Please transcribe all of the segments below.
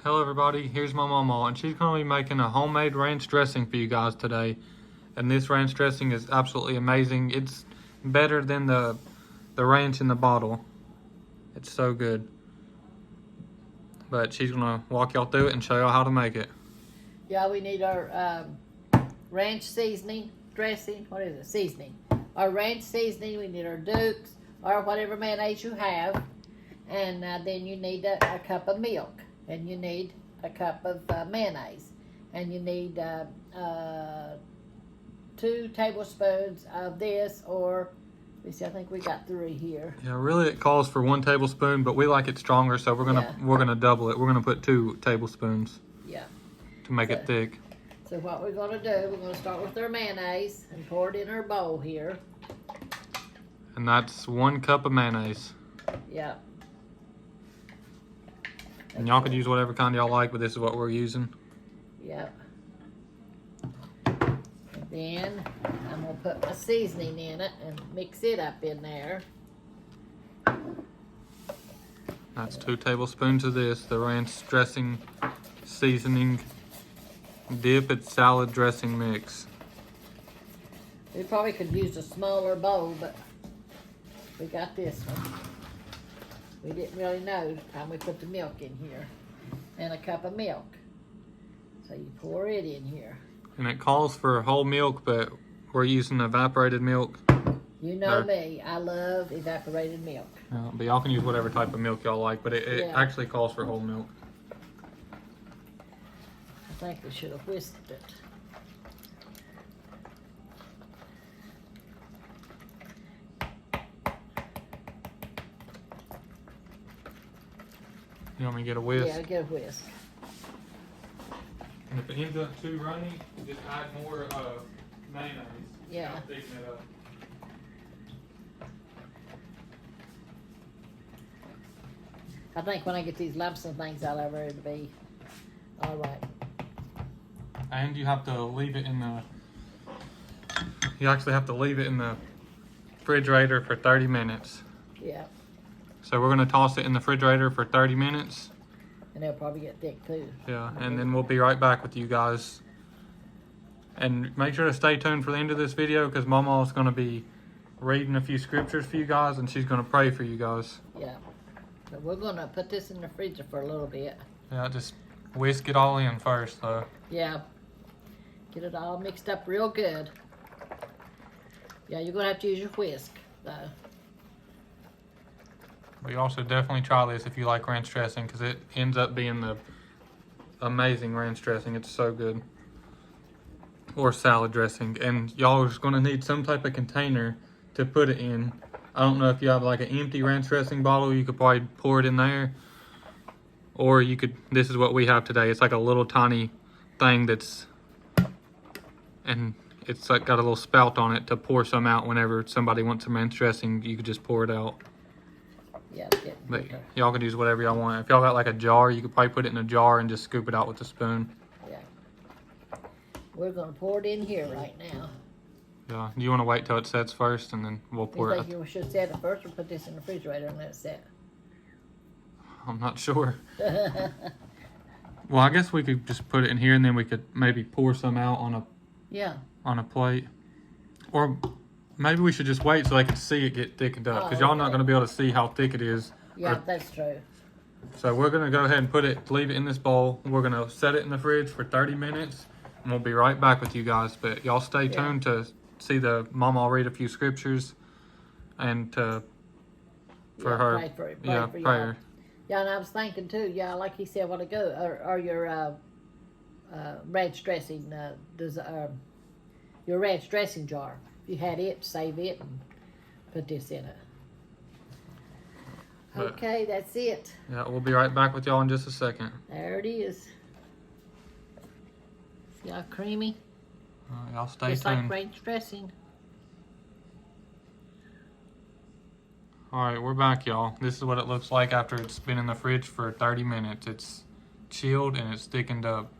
Hello everybody, here's my Mamaw, and she's going to be making a homemade ranch dressing for you guys today. And this ranch dressing is absolutely amazing. It's better than the ranch in the bottle. It's so good. But she's going to walk y'all through it and show y'all how to make it. Yeah, we need our ranch seasoning, dressing, what is it, seasoning. Our ranch seasoning, we need our Dukes, or whatever mayonnaise you have. And then you need a cup of milk. And you need a cup of mayonnaise. And you need 2 tablespoons of this, or, let's see, I think we got 3 here. Yeah, really it calls for 1 tablespoon, but we like it stronger, so we're gonna double it. We're gonna put 2 tablespoons. Yeah. To make it thick. So what we're gonna do, we're gonna start with our mayonnaise and pour it in our bowl here. And that's 1 cup of mayonnaise. Yeah. And y'all could use whatever kind y'all like, but this is what we're using. Yep. And then I'm going to put my seasoning in it and mix it up in there. That's 2 tablespoons of this, the ranch dressing seasoning dip and salad dressing mix. We probably could use a smaller bowl, but we got this one. We didn't really know the time we put the milk in here. And a cup of milk. So you pour it in here. And it calls for whole milk, but we're using evaporated milk. You know me, I love evaporated milk. But y'all can use whatever type of milk y'all like, but it actually calls for whole milk. I think we should have whisked it. You want me to get a whisk? Yeah, get a whisk. And if it ends up too runny, just add more mayonnaise. Yeah. Thicken it up. I think when I get these lumps and things out of it, it'll be all right. And you have to leave it in the. You actually have to leave it in the refrigerator for 30 minutes. Yeah. So we're gonna toss it in the refrigerator for 30 minutes. And they'll probably get thick too. Yeah, and then we'll be right back with you guys. And make sure to stay tuned for the end of this video, because Mamaw is gonna be reading a few scriptures for you guys, and she's gonna pray for you guys. Yeah. But we're gonna put this in the freezer for a little bit. Yeah, just whisk it all in first though. Yeah. Get it all mixed up real good. Yeah, you're gonna have to use your whisk though. But you also definitely try this if you like ranch dressing, because it ends up being the amazing ranch dressing. It's so good. Or salad dressing. And y'all are just going to need some type of container to put it in. I don't know if you have like an empty ranch dressing bottle, you could probably pour it in there. Or you could, this is what we have today. It's like a little tiny thing that's, and it's like got a little spout on it to pour some out whenever somebody wants some ranch dressing. You could just pour it out. Yeah, But y'all can use whatever y'all want. If y'all got like a jar, you could probably put it in a jar and just scoop it out with a spoon. Yeah. We're gonna pour it in here right now. Yeah. Do you want to wait till it sets first and then we'll pour You it? think you should set it first or put this in the refrigerator and let it set? I'm not sure. Well, I guess we could just put it in here and then we could maybe pour some out on a plate. Or maybe we should just wait so they can see it get thickened up, because y'all not going to be able to see how thick it is. Yeah, that's true. So we're going to go ahead and leave it in this bowl. We're going to set it in the fridge for 30 minutes, and we'll be right back with you guys. But y'all stay tuned to see the Mamaw read a few scriptures and for her. Pray for prayer. Yeah, and I was thinking too, yeah, like he said a while ago, or your ranch dressing, your ranch dressing jar. If you had it, save it and put this in it. Okay, that's it. Yeah, we'll be right back with y'all in just a second. There it is. See how creamy? Y'all stay Just tuned. like ranch dressing. Alright, we're back, y'all. This is what it looks like after it's been in the fridge for 30 minutes. It's chilled and it's thickened up.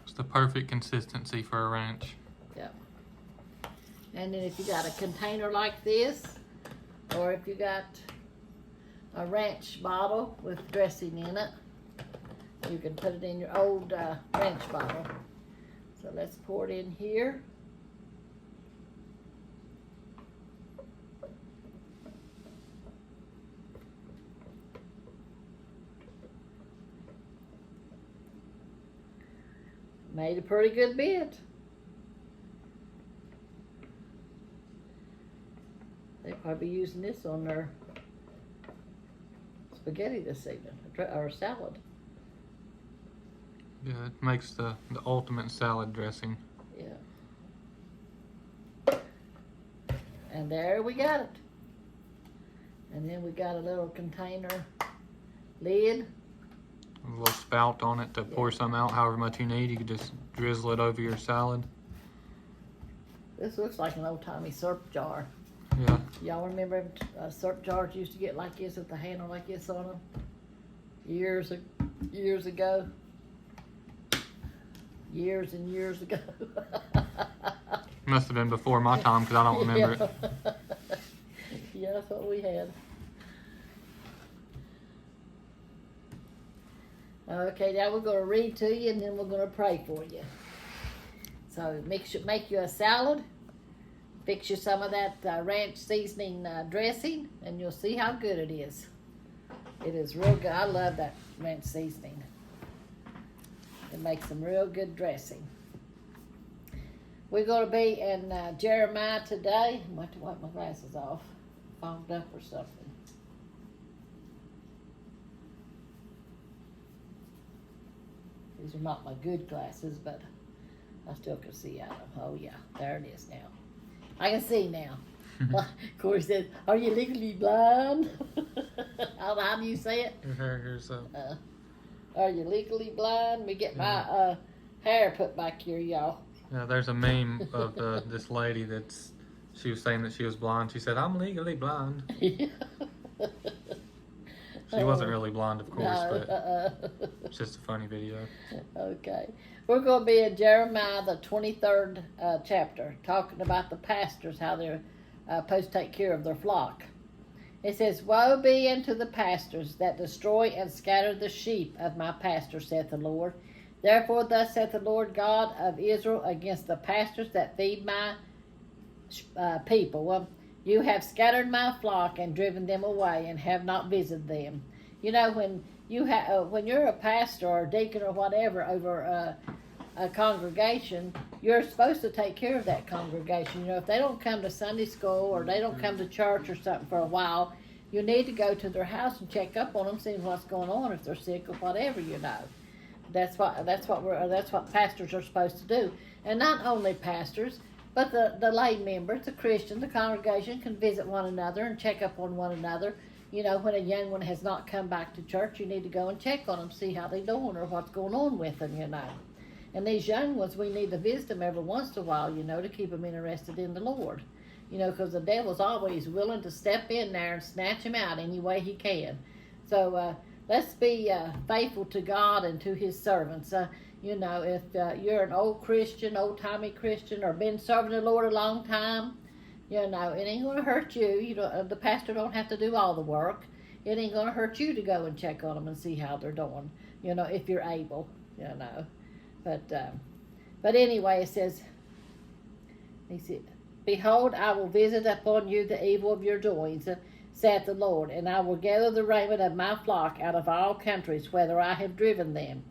It's the perfect consistency for a ranch. Yep. And then if you got a container like this, or if you got a ranch bottle with dressing in it. You can put it in your old ranch bottle. So let's pour it in here. Made a pretty good bit. They'll probably be using this on their spaghetti this evening, or salad. Yeah, it makes the ultimate salad dressing. Yeah. And there we got it. And then we got a little container lid. A little spout on it to pour some out however much you need. You could just drizzle it over your salad. This looks like an old-timey syrup jar. Yeah. Y'all remember syrup jars used to get like this with the handle like this on them? Years ago. Years and years ago. Must have been before my time because I don't remember it. Yeah, that's what we had. Okay, now we're going to read to you and then we're going to pray for you. So make you a salad. Fix you some of that ranch seasoning dressing and you'll see how good it is. It is real good. I love that ranch seasoning. It makes some real good dressing. We're going to be in Jeremiah today. I have to wipe my glasses off. Fogged up or something. These are not my good glasses, but I still can see out of them. Oh yeah, there it is now. I can see now. Corey said, "Are you legally blind?" How do you say it? Here's Are you legally blind? Let me get my hair put back here, y'all. Yeah, there's a meme of this lady she was saying that she was blind. She said, "I'm legally blind." She wasn't really blind, of course, but it's just a funny video. Okay. We're going to be in Jeremiah, the 23rd chapter, talking about the pastors, how they're supposed to take care of their flock. It says, "Woe be unto the pastors that destroy and scatter the sheep of my pasture, saith the Lord. Therefore thus saith the Lord God of Israel against the pastors that feed my people. Well, you have scattered my flock and driven them away and have not visited them." You know, when you're a pastor or a deacon or whatever over a congregation, you're supposed to take care of that congregation. You know, if they don't come to Sunday school or they don't come to church or something for a while, you need to go to their house and check up on them, see what's going on, if they're sick or whatever. You know, that's what pastors are supposed to do. And not only pastors, but the lay members, the Christians, the congregation can visit one another and check up on one another. You know, when a young one has not come back to church, you need to go and check on them, see how they're doing or what's going on with them, you know. And these young ones, we need to visit them every once in a while, you know, to keep them interested in the Lord. You know, because the devil's always willing to step in there and snatch them out any way he can. So let's be faithful to God and to his servants. You know, if you're an old Christian, old-timey Christian, or been serving the Lord a long time, you know, it ain't going to hurt you. You know, the pastor don't have to do all the work. It ain't going to hurt you to go and check on them and see how they're doing, you know, if you're able, you know. But anyway, it says, "Behold, I will visit upon you the evil of your doings, saith the Lord, and I will gather the remnant of my flock out of all countries whither I have driven them,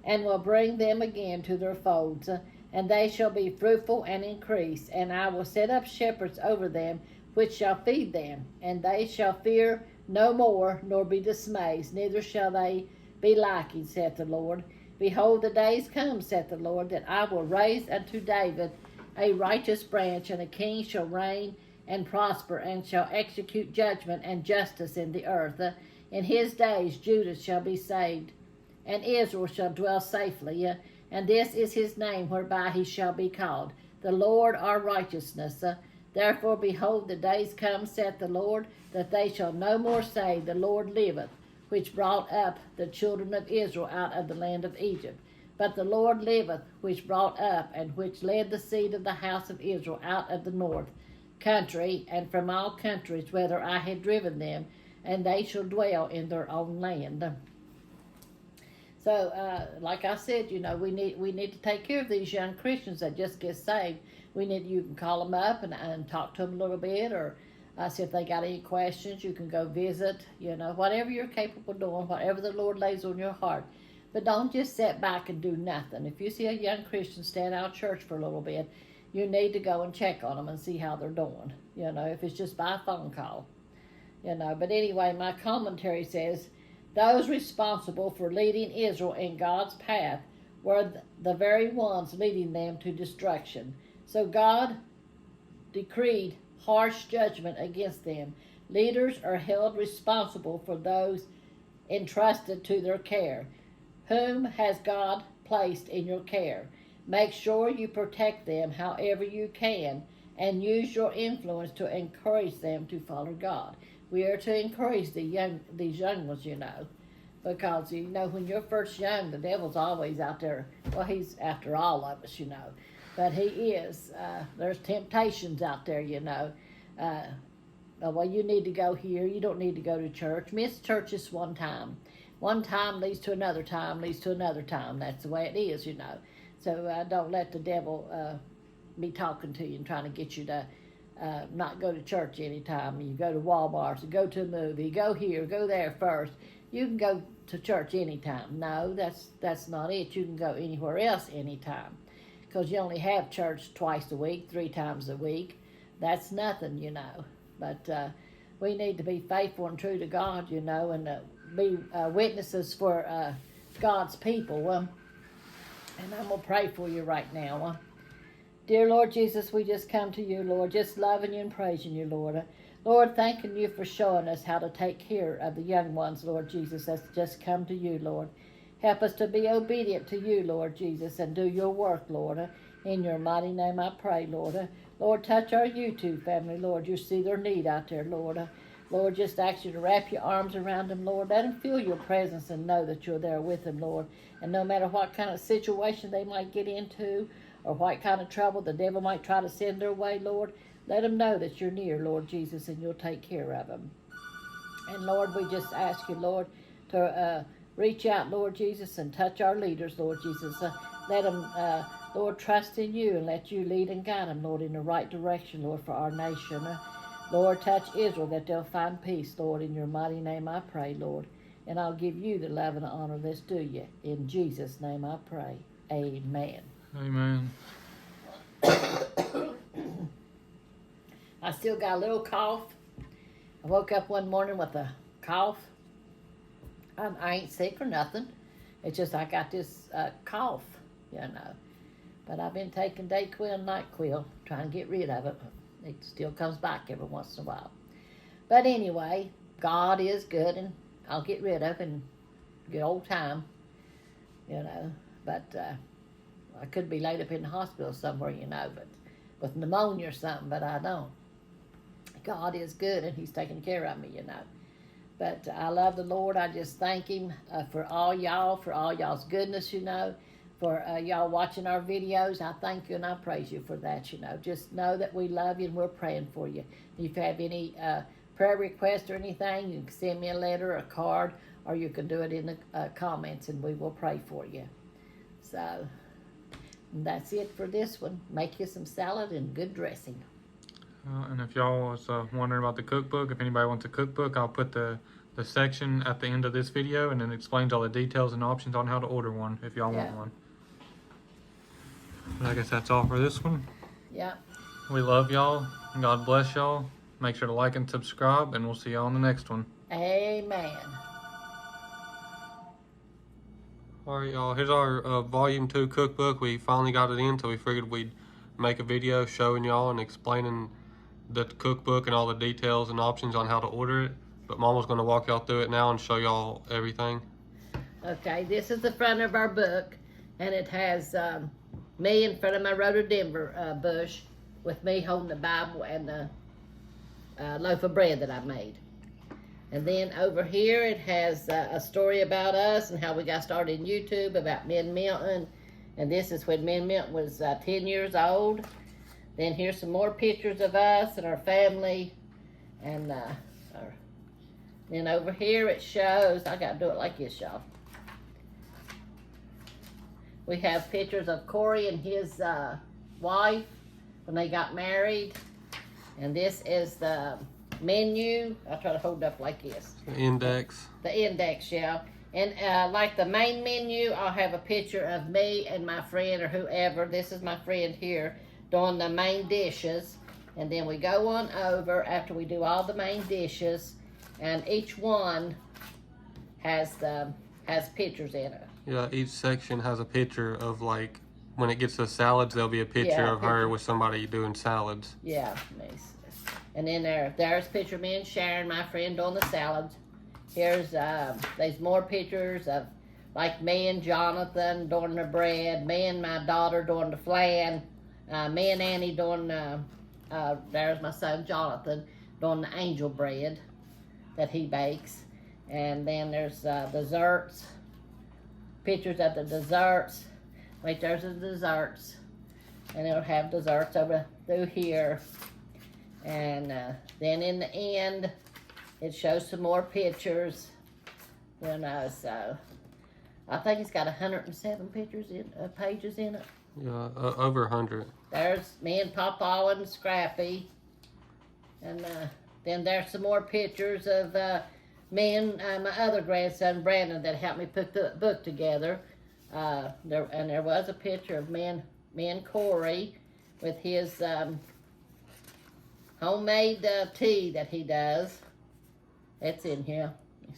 and will bring them again to their folds, and they shall be fruitful and increase, and I will set up shepherds over them, which shall feed them, and they shall fear no more, nor be dismayed, neither shall they be lacking, saith the Lord. Behold, the days come, saith the Lord, that I will raise unto David a righteous branch, and a king shall reign and prosper, and shall execute judgment and justice in the earth. In his days Judah shall be saved, and Israel shall dwell safely. And this is his name whereby he shall be called, the Lord our righteousness. Therefore, behold, the days come, saith the Lord, that they shall no more say, The Lord liveth, which brought up the children of Israel out of the land of Egypt. But the Lord liveth, which brought up and which led the seed of the house of Israel out of the north country, and from all countries whither I had driven them, and they shall dwell in their own land. So, like I said, we need to take care of these young Christians that just get saved. You can call them up and talk to them a little bit, or see if they got any questions. You can go visit, whatever you're capable of doing, whatever the Lord lays on your heart. But don't just sit back and do nothing. If you see a young Christian stand out of church for a little bit, you need to go and check on them and see how they're doing, if it's just by a phone call. But anyway, my commentary says, those responsible for leading Israel in God's path were the very ones leading them to destruction. So God decreed harsh judgment against them. Leaders are held responsible for those entrusted to their care. Whom has God placed in your care? Make sure you protect them however you can, and use your influence to encourage them to follow God. We are to encourage these young ones, because when you're first young, the devil's always out there. Well, he's after all of us, but he is. There's temptations out there, well, you need to go here. You don't need to go to church. Miss church just one time. One time leads to another time, leads to another time. That's the way it is, So don't let the devil be talking to you and trying to get you to not go to church anytime. You go to Walmart, go to a movie, go here, go there first. You can go to church anytime. No, that's not it. You can go anywhere else anytime, because you only have church twice a week, 3 times a week. That's nothing, But we need to be faithful and true to God, and be witnesses for God's people. And I'm going to pray for you right now. Dear Lord Jesus, we just come to you, Lord, just loving you and praising you, Lord. Lord, thanking you for showing us how to take care of the young ones, Lord Jesus, that's just come to you, Lord. Help us to be obedient to you, Lord Jesus, and do your work, Lord. In your mighty name I pray, Lord. Lord, touch our YouTube family, Lord. You see their need out there, Lord. Lord, just ask you to wrap your arms around them, Lord. Let them feel your presence and know that you're there with them, Lord. And no matter what kind of situation they might get into, or what kind of trouble the devil might try to send their way, Lord, let them know that you're near, Lord Jesus, and you'll take care of them. And Lord, we just ask you, Lord, to reach out, Lord Jesus, and touch our leaders, Lord Jesus. Let them, Lord, trust in you and let you lead and guide them, Lord, in the right direction, Lord, for our nation. Lord, touch Israel that they'll find peace, Lord. In your mighty name I pray, Lord. And I'll give you the love and the honor that's due you. In Jesus' name I pray. Amen. Amen. I still got a little cough. I woke up one morning with a cough. I ain't sick or nothing. It's just I got this cough, But I've been taking Dayquil and NyQuil, trying to get rid of it. It still comes back every once in a while. But anyway, God is good, and I'll get rid of it in good old time, But I could be laid up in the hospital somewhere, but with pneumonia or something, but I don't. God is good, and he's taking care of me, But I love the Lord. I just thank him for all y'all's goodness, for y'all watching our videos. I thank you and I praise you for that, Just know that we love you and we're praying for you. If you have any prayer requests or anything, you can send me a letter, a card, or you can do it in the comments, and we will pray for you. So that's it for this one. Make you some salad and good dressing. And if y'all was wondering about the cookbook, if anybody wants a cookbook, I'll put the section at the end of this video, and it explains all the details and options on how to order one if y'all want one. But I guess that's all for this one. Yeah. We love y'all. God bless y'all. Make sure to like and subscribe, and we'll see y'all on the next one. Amen. Alright, y'all. Here's our Volume 2 cookbook. We finally got it in, so we figured we'd make a video showing y'all and explaining the cookbook and all the details and options on how to order it. But Mama's going to walk y'all through it now and show y'all everything. Okay, this is the front of our book, and it has me in front of my rhododendron bush with me holding the Bible and the loaf of bread that I made. And then over here it has a story about us and how we got started in YouTube, about me and Milton. And this is when me and Milton was 10 years old. Then here's some more pictures of us and our family and our Then over here it shows, I gotta do it like this, y'all. We have pictures of Corey and his wife when they got married. And this is the menu. I'll try to hold it up like this. The index. The index, yeah. And like the main menu, I'll have a picture of me and my friend or whoever. This is my friend here doing the main dishes. And then we go on over after we do all the main dishes. And each one has pictures in it. Yeah, each section has a picture of, like, when it gets to salads, there'll be a picture of her with somebody doing salads. Yeah, nice. And then there's a picture of me and Sharon, my friend, doing the salads. Here's there's more pictures of like me and Jonathan doing the bread, me and my daughter doing the flan, me and Annie doing there's my son Jonathan doing the angel bread that he bakes. And then there's desserts, pictures of the desserts. Wait, there's the desserts. And it'll have desserts over through here. And then in the end, it shows some more pictures. You know, so I think it's got 107 pictures in pages in it. Yeah, over 100. There's me and Papa and Scrappy. And then there's some more pictures of me and my other grandson, Brandon, that helped me put the book together. There was a picture of me and Corey with his homemade tea that he does. It's in here.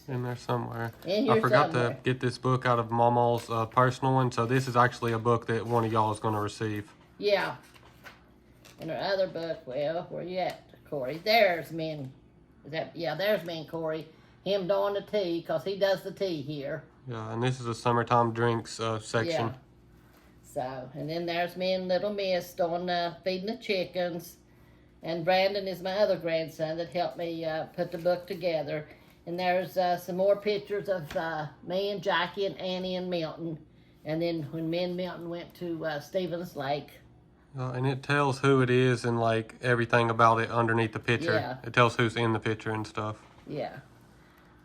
In there somewhere. In here I forgot somewhere. to get this book out of Mamaw's personal one, so this is actually a book that one of y'all is going to receive. Yeah. And our other book, well, where you at, Corey? There's me and, there's me and Corey. Him doing the tea, because he does the tea here. Yeah, and this is a summertime drinks section. Yeah. So, and then there's me and little Miss doing feeding the chickens. And Brandon is my other grandson that helped me put the book together. And there's some more pictures of me and Jackie and Annie and Milton. And then when me and Milton went to Stevens Lake. And it tells who it is and like everything about it underneath the picture. Yeah. It tells who's in the picture and stuff. Yeah.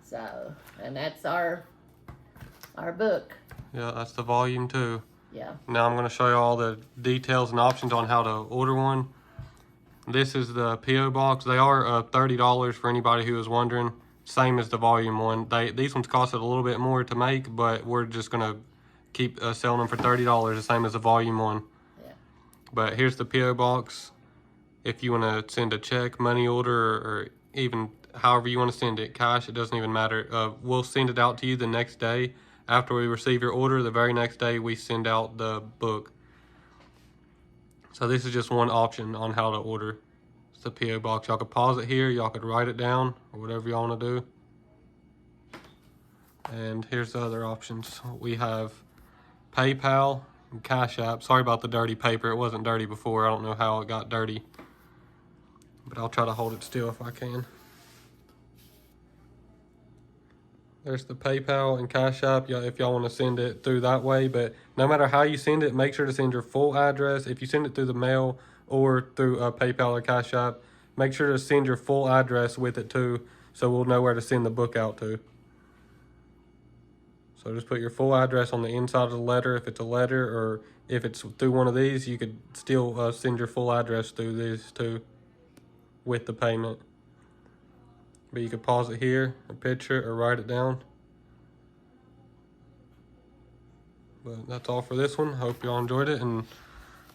So, and that's our book. Yeah, that's the volume 2. Yeah. Now I'm going to show you all the details and options on how to order one. This is the P.O. Box. They are $30 for anybody who is wondering. Same as the volume 1. These ones costed a little bit more to make, but we're just going to keep selling them for $30, the same as the volume 1. Yeah. But here's the P.O. Box. If you want to send a check, money order, or even however you want to send it, cash, it doesn't even matter. We'll send it out to you the next day. After we receive your order, the very next day we send out the book. So this is just one option on how to order. It's the P.O. Box. Y'all could pause it here. Y'all could write it down or whatever y'all want to do. And here's the other options. We have PayPal and Cash App. Sorry about the dirty paper. It wasn't dirty before. I don't know how it got dirty. But I'll try to hold it still if I can. There's the PayPal and Cash App if y'all want to send it through that way. But no matter how you send it, make sure to send your full address. If you send it through the mail or through PayPal or Cash App, make sure to send your full address with it too, so we'll know where to send the book out to. So just put your full address on the inside of the letter if it's a letter, or if it's through one of these, you could still send your full address through these too with the payment. But you could pause it here, a picture, or write it down. But that's all for this one. Hope y'all enjoyed it, and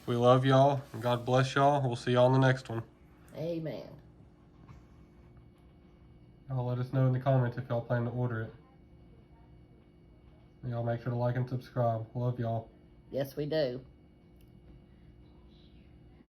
we love y'all, and God bless y'all. We'll see y'all in the next one. Amen. Y'all let us know in the comments if y'all plan to order it. Y'all make sure to like and subscribe. Love y'all. Yes, we do.